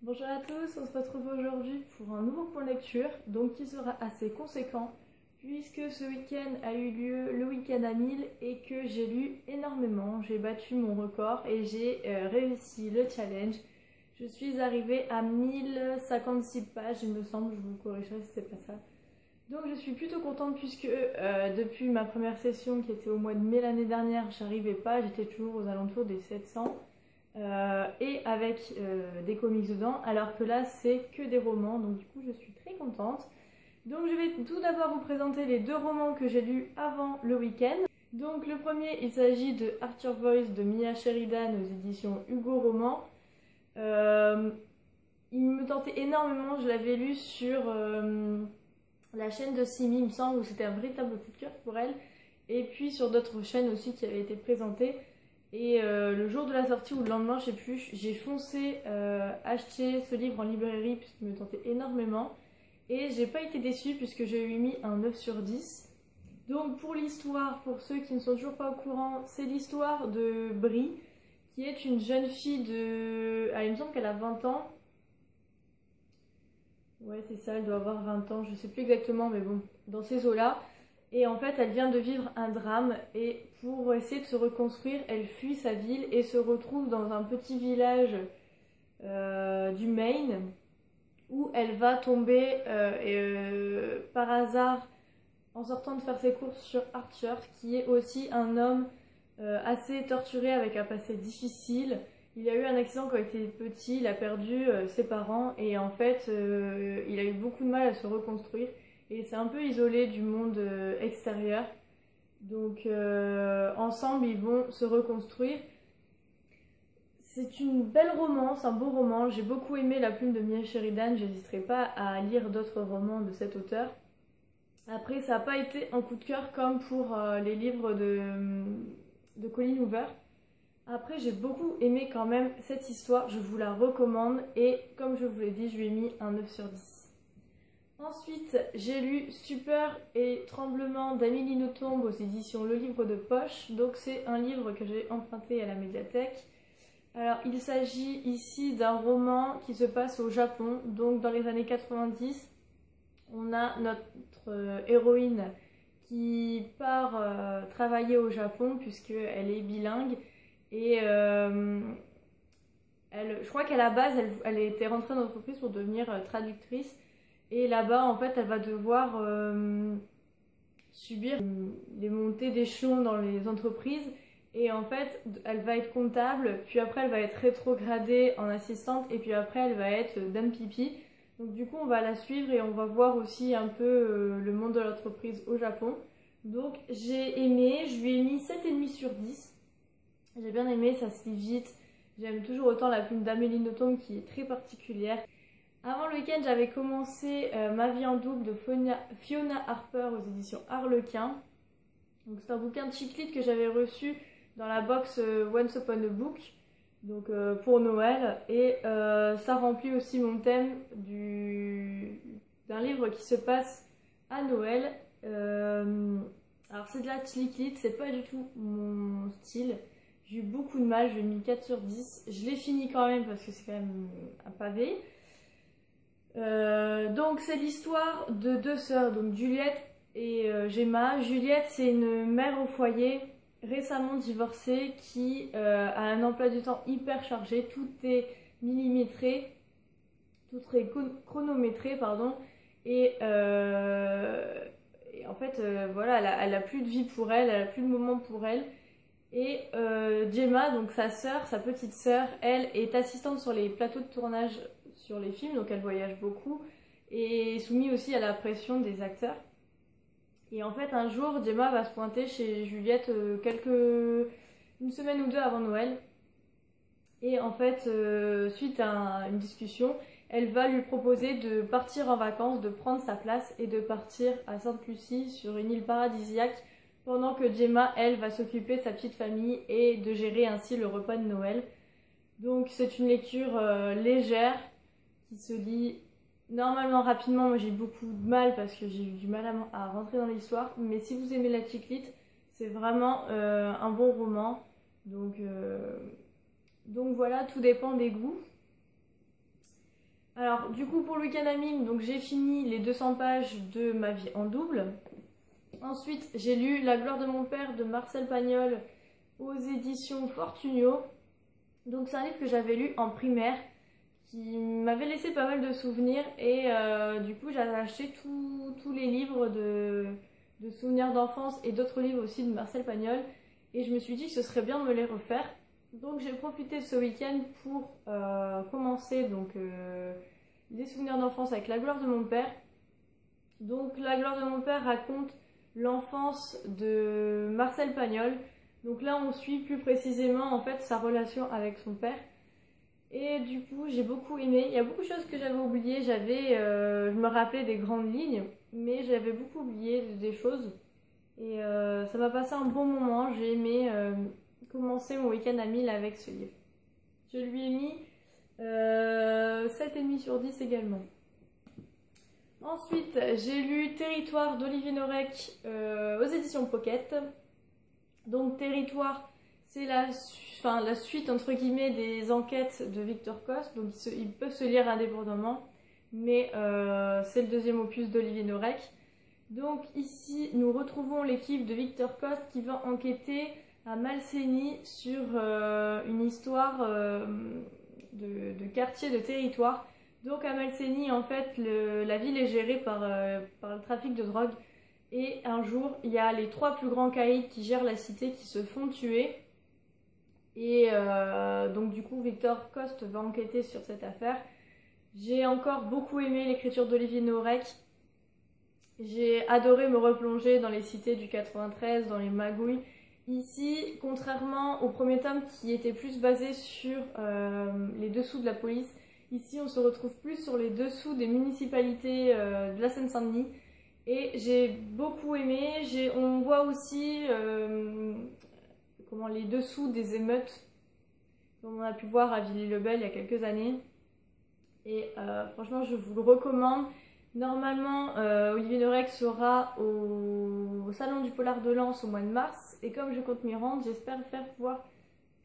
Bonjour à tous, on se retrouve aujourd'hui pour un nouveau point de lecture, donc qui sera assez conséquent, puisque ce week-end a eu lieu le week-end à 1000 et que j'ai lu énormément. J'ai battu mon record et j'ai réussi le challenge. Je suis arrivée à 1056 pages, il me semble, je vous corrigerai si c'est pas ça. Donc je suis plutôt contente puisque depuis ma première session qui était au mois de mai l'année dernière, j'arrivais pas, j'étais toujours aux alentours des 700. Et avec des comics dedans, alors que là c'est que des romans, donc du coup je suis très contente. Donc je vais tout d'abord vous présenter les deux romans que j'ai lus avant le week-end. Donc le premier, il s'agit de Arthur Voice de Mia Sheridan aux éditions Hugo Roman. Il me tentait énormément, je l'avais lu sur la chaîne de Simi, il me semble, où c'était un véritable coup de cœur pour elle. Et puis sur d'autres chaînes aussi qui avaient été présentées. Et le jour de la sortie ou le lendemain, je sais plus, j'ai foncé acheter ce livre en librairie puisqu'il me tentait énormément. Et j'ai pas été déçue puisque j'ai lui mis un 9 sur 10. Donc pour l'histoire, pour ceux qui ne sont toujours pas au courant, c'est l'histoire de Brie, qui est une jeune fille de... Ah, il me semble qu'elle a 20 ans. Ouais, c'est ça, elle doit avoir 20 ans, je sais plus exactement, mais bon, dans ces eaux-là. Et en fait, elle vient de vivre un drame et pour essayer de se reconstruire, elle fuit sa ville et se retrouve dans un petit village du Maine où elle va tomber par hasard en sortant de faire ses courses sur Arthur, qui est aussi un homme assez torturé avec un passé difficile. Il a eu un accident quand il était petit, il a perdu ses parents et en fait il a eu beaucoup de mal à se reconstruire et c'est un peu isolé du monde extérieur. Donc ensemble ils vont se reconstruire. C'est une belle romance, un beau roman. J'ai beaucoup aimé La plume de Mia Sheridan, j'hésiterai pas à lire d'autres romans de cet auteur. Après ça n'a pas été un coup de cœur comme pour les livres de Colleen Hoover. Après, j'ai beaucoup aimé quand même cette histoire, je vous la recommande et comme je vous l'ai dit, je lui ai mis un 9 sur 10. Ensuite, j'ai lu Stupeur et Tremblement d'Amélie Nothomb aux éditions Le Livre de Poche. Donc c'est un livre que j'ai emprunté à la médiathèque. Alors, il s'agit ici d'un roman qui se passe au Japon, donc dans les années 90. On a notre héroïne qui part travailler au Japon puisqu'elle est bilingue. Et je crois qu'à la base, elle était rentrée dans l'entreprise pour devenir traductrice. Et là-bas, en fait, elle va devoir subir les montées d'échelons dans les entreprises. Et en fait, elle va être comptable, puis après, elle va être rétrogradée en assistante, et puis après, elle va être dame pipi. Donc du coup, on va la suivre et on va voir aussi un peu le monde de l'entreprise au Japon. Donc j'ai aimé, je lui ai mis 7,5 sur 10. J'ai bien aimé, ça se lit vite. J'aime toujours autant La plume d'Amélie Nothomb qui est très particulière. Avant le week-end, j'avais commencé Ma vie en double de Fiona Harper aux éditions Harlequin. Donc c'est un bouquin de chick lit que j'avais reçu dans la box Once Upon a Book, donc pour Noël. Et ça remplit aussi mon thème d'un livre qui se passe à Noël. Alors c'est de la chick lit, c'est pas du tout mon style. J'ai eu beaucoup de mal, je lui ai mis 4 sur 10. Je l'ai fini quand même parce que c'est quand même un pavé. Donc c'est l'histoire de deux sœurs, donc Juliette et Gemma. Juliette, c'est une mère au foyer récemment divorcée qui a un emploi du temps hyper chargé. Tout est millimétré, tout est chronométré, pardon. Et en fait, voilà, elle a plus de vie pour elle, elle a plus de moment pour elle. Et Gemma, donc sa sœur, sa petite sœur, elle est assistante sur les plateaux de tournage sur les films, donc elle voyage beaucoup et est soumise aussi à la pression des acteurs. Et en fait, un jour, Gemma va se pointer chez Juliette une semaine ou deux avant Noël. Et en fait, suite à une discussion, elle va lui proposer de partir en vacances, de prendre sa place et de partir à Sainte-Lucie sur une île paradisiaque pendant que Gemma, elle, va s'occuper de sa petite famille et de gérer ainsi le repas de Noël. Donc c'est une lecture légère qui se lit normalement rapidement. Moi j'ai beaucoup de mal parce que j'ai eu du mal à rentrer dans l'histoire. Mais si vous aimez la chick lit, c'est vraiment un bon roman. Donc voilà, tout dépend des goûts. Alors du coup pour le week-end Amine, donc j'ai fini les 200 pages de Ma vie en double. Ensuite j'ai lu La gloire de mon père de Marcel Pagnol aux éditions Fortunio. Donc c'est un livre que j'avais lu en primaire, qui m'avait laissé pas mal de souvenirs et du coup j'avais acheté tous les livres de souvenirs d'enfance et d'autres livres aussi de Marcel Pagnol et je me suis dit que ce serait bien de me les refaire. Donc j'ai profité de ce week-end pour commencer les souvenirs d'enfance avec La gloire de mon père. Donc La gloire de mon père raconte l'enfance de Marcel Pagnol. Donc là on suit plus précisément en fait sa relation avec son père. Et du coup j'ai beaucoup aimé. Il y a beaucoup de choses que j'avais oubliées. Je me rappelais des grandes lignes, mais j'avais beaucoup oublié des choses. Et ça m'a passé un bon moment. J'ai aimé commencer mon week-end à 1000 avec ce livre. Je lui ai mis 7,5 sur 10 également. Ensuite, j'ai lu Territoire d'Olivier Norek aux éditions Pocket. Donc Territoire, c'est la suite entre guillemets des enquêtes de Victor Coste. Donc ils peuvent se lire indépendamment, mais c'est le deuxième opus d'Olivier Norek. Donc ici, nous retrouvons l'équipe de Victor Coste qui va enquêter à Malsénie sur une histoire de quartier, de territoire. Donc à Malsénie, en fait, la ville est gérée par le trafic de drogue. Et un jour, il y a les 3 plus grands caïds qui gèrent la cité qui se font tuer. Et donc du coup, Victor Coste va enquêter sur cette affaire. J'ai encore beaucoup aimé l'écriture d'Olivier Norek. J'ai adoré me replonger dans les cités du 93, dans les magouilles. Ici, contrairement au premier tome qui était plus basé sur les dessous de la police, ici on se retrouve plus sur les dessous des municipalités de la Seine-Saint-Denis. Et j'ai beaucoup aimé. On voit aussi les dessous des émeutes, comme on a pu voir à Villiers-le-Bel il y a quelques années. Et franchement, je vous le recommande. Normalement, Olivier Norek sera au Salon du Polar de Lens au mois de mars. Et comme je compte m'y rendre, j'espère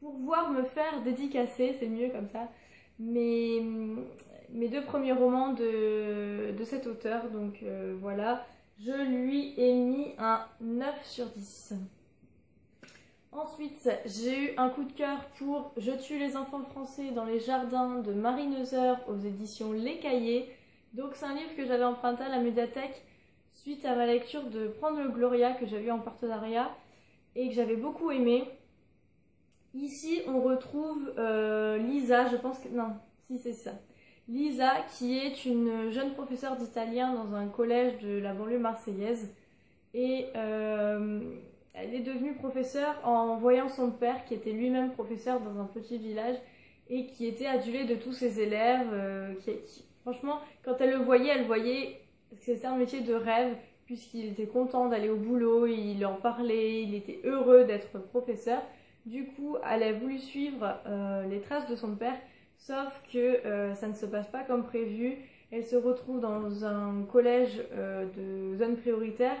pouvoir me faire dédicacer, c'est mieux comme ça, mes 2 premiers romans de cet auteur. Donc voilà, je lui ai mis un 9 sur 10. Ensuite, j'ai eu un coup de cœur pour Je tue les enfants français dans les jardins de Marie Neuser aux éditions Les Cahiers. Donc c'est un livre que j'avais emprunté à la médiathèque suite à ma lecture de Prendre le Gloria que j'avais eu en partenariat et que j'avais beaucoup aimé. Ici, on retrouve Lisa, je pense que... Non, si c'est ça. Lisa, qui est une jeune professeure d'italien dans un collège de la banlieue marseillaise. Et elle est devenue professeure en voyant son père, qui était lui-même professeur dans un petit village, et qui était adulé de tous ses élèves. Franchement, quand elle le voyait, elle voyait que c'était un métier de rêve, puisqu'il était content d'aller au boulot, il en parlait, il était heureux d'être professeur. Du coup, elle a voulu suivre les traces de son père, sauf que ça ne se passe pas comme prévu. Elle se retrouve dans un collège de zone prioritaire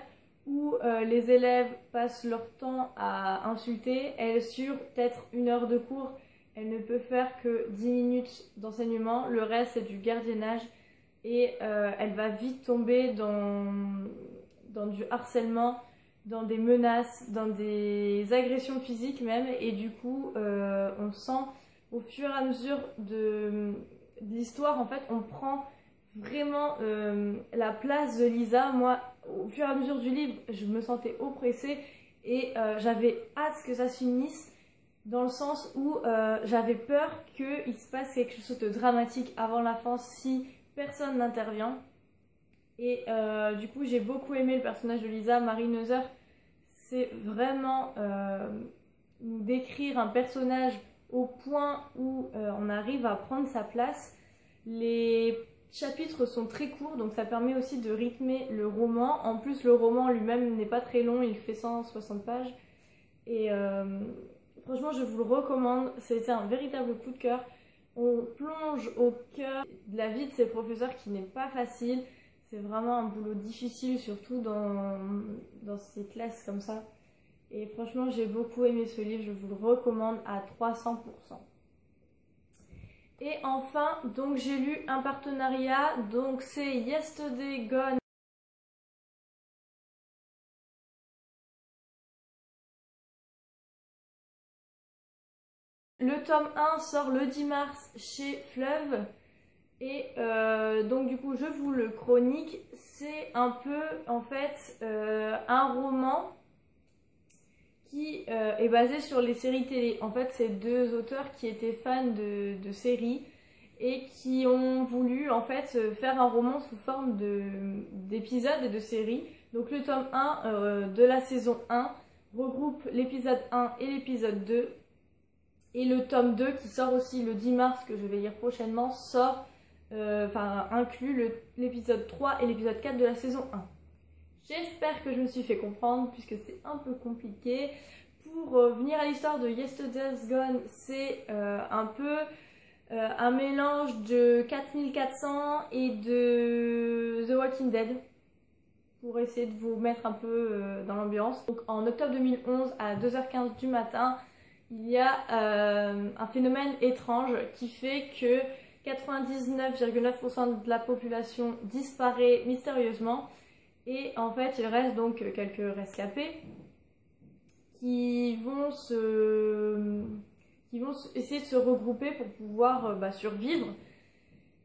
où les élèves passent leur temps à insulter. Elle, sur peut-être 1 heure de cours, elle ne peut faire que 10 minutes d'enseignement. Le reste, c'est du gardiennage. Et elle va vite tomber dans du harcèlement, dans des menaces, dans des agressions physiques même. Et du coup, on sent au fur et à mesure de l'histoire, en fait, on prend vraiment la place de Lisa. Moi, au fur et à mesure du livre, je me sentais oppressée et j'avais hâte que ça se finisse, dans le sens où j'avais peur qu'il se passe quelque chose de dramatique avant la fin si personne n'intervient. Et du coup, j'ai beaucoup aimé le personnage de Lisa. Marie Neuser, c'est vraiment nous décrire un personnage au point où on arrive à prendre sa place. Les chapitres sont très courts, donc ça permet aussi de rythmer le roman. En plus, le roman lui-même n'est pas très long, il fait 160 pages. Et franchement, je vous le recommande. C'était un véritable coup de cœur. On plonge au cœur de la vie de ces professeurs qui n'est pas facile. C'est vraiment un boulot difficile, surtout dans ces classes comme ça. Et franchement, j'ai beaucoup aimé ce livre. Je vous le recommande à 300%. Et enfin, donc j'ai lu un partenariat, donc c'est Yesterday Gone. Le tome 1 sort le 10 mars chez Fleuve. Et donc du coup je vous le chronique. C'est un peu en fait un roman qui est basé sur les séries télé. En fait c'est deux auteurs qui étaient fans de séries et qui ont voulu en fait faire un roman sous forme d'épisodes et de séries. Donc le tome 1 de la saison 1 regroupe l'épisode 1 et l'épisode 2. Et le tome 2 qui sort aussi le 10 mars, que je vais lire prochainement, inclut l'épisode 3 et l'épisode 4 de la saison 1. J'espère que je me suis fait comprendre puisque c'est un peu compliqué. Pour venir à l'histoire de Yesterday's Gone, c'est un peu un mélange de 4400 et de The Walking Dead pour essayer de vous mettre un peu dans l'ambiance. Donc en octobre 2011 à 2h15 du matin, il y a un phénomène étrange qui fait que 99,9% de la population disparaît mystérieusement et en fait il reste donc quelques rescapés qui vont essayer de se regrouper pour pouvoir survivre.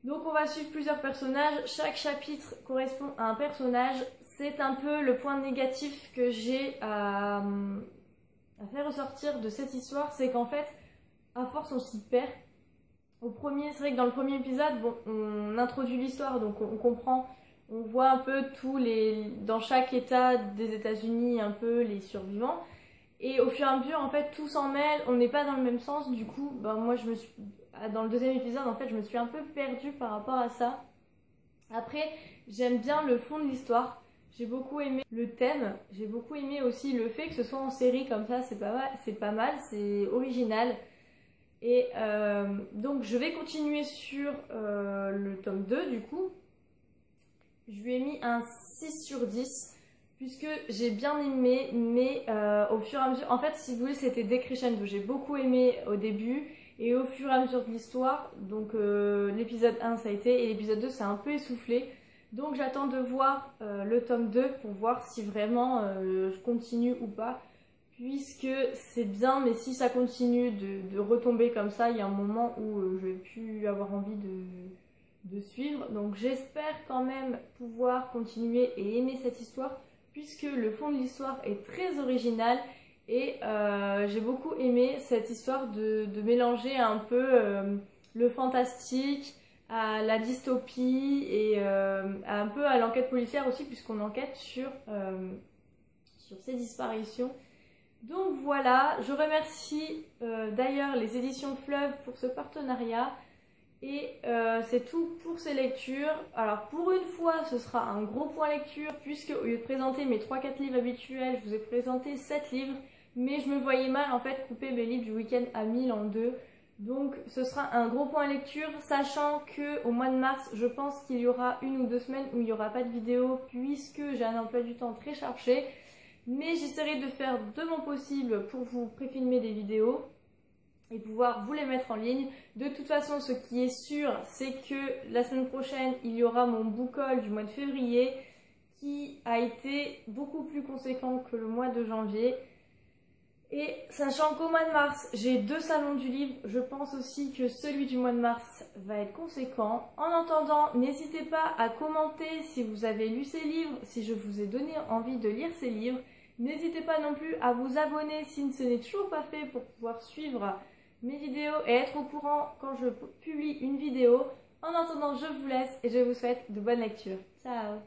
Donc on va suivre plusieurs personnages, chaque chapitre correspond à un personnage. C'est un peu le point négatif que j'ai à faire ressortir de cette histoire, c'est qu'en fait, à force on s'y perd. C'est vrai que dans le premier épisode, bon, on introduit l'histoire, donc on comprend, on voit un peu dans chaque état des États-Unis, un peu les survivants. Et au fur et à mesure, en fait, tout s'en mêle, on n'est pas dans le même sens. Du coup, moi, dans le deuxième épisode, en fait, je me suis un peu perdue par rapport à ça. Après, j'aime bien le fond de l'histoire. J'ai beaucoup aimé le thème. J'ai beaucoup aimé aussi le fait que ce soit en série comme ça. C'est pas mal, c'est original. Et donc, je vais continuer sur le tome 2 du coup. Je lui ai mis un 6 sur 10. Puisque j'ai bien aimé, mais au fur et à mesure, en fait, si vous voulez, c'était décrescendo. J'ai beaucoup aimé au début, et au fur et à mesure de l'histoire, donc l'épisode 1 ça a été, et l'épisode 2 c'est un peu essoufflé. Donc j'attends de voir le tome 2 pour voir si vraiment je continue ou pas. Puisque c'est bien, mais si ça continue de retomber comme ça, il y a un moment où je vais plus avoir envie de suivre. Donc j'espère quand même pouvoir continuer et aimer cette histoire, puisque le fond de l'histoire est très original et j'ai beaucoup aimé cette histoire de mélanger un peu le fantastique à la dystopie et un peu à l'enquête policière aussi, puisqu'on enquête sur ces disparitions. Donc voilà, je remercie d'ailleurs les éditions Fleuve pour ce partenariat. Et c'est tout pour ces lectures. Alors pour une fois ce sera un gros point lecture, puisque au lieu de présenter mes 3-4 livres habituels, je vous ai présenté 7 livres. Mais je me voyais mal en fait couper mes livres du week-end à 1000 en deux. Donc ce sera un gros point lecture, sachant que au mois de mars, je pense qu'il y aura 1 ou 2 semaines où il n'y aura pas de vidéo, puisque j'ai un emploi du temps très chargé. Mais j'essaierai de faire de mon possible pour vous préfilmer des vidéos et pouvoir vous les mettre en ligne. De toute façon, ce qui est sûr, c'est que la semaine prochaine, il y aura mon book haul du mois de février qui a été beaucoup plus conséquent que le mois de janvier. Et sachant qu'au mois de mars, j'ai 2 salons du livre, je pense aussi que celui du mois de mars va être conséquent. En attendant, n'hésitez pas à commenter si vous avez lu ces livres, si je vous ai donné envie de lire ces livres. N'hésitez pas non plus à vous abonner si ce n'est toujours pas fait pour pouvoir suivre mes vidéos et être au courant quand je publie une vidéo. En attendant, je vous laisse et je vous souhaite de bonnes lectures. Ciao!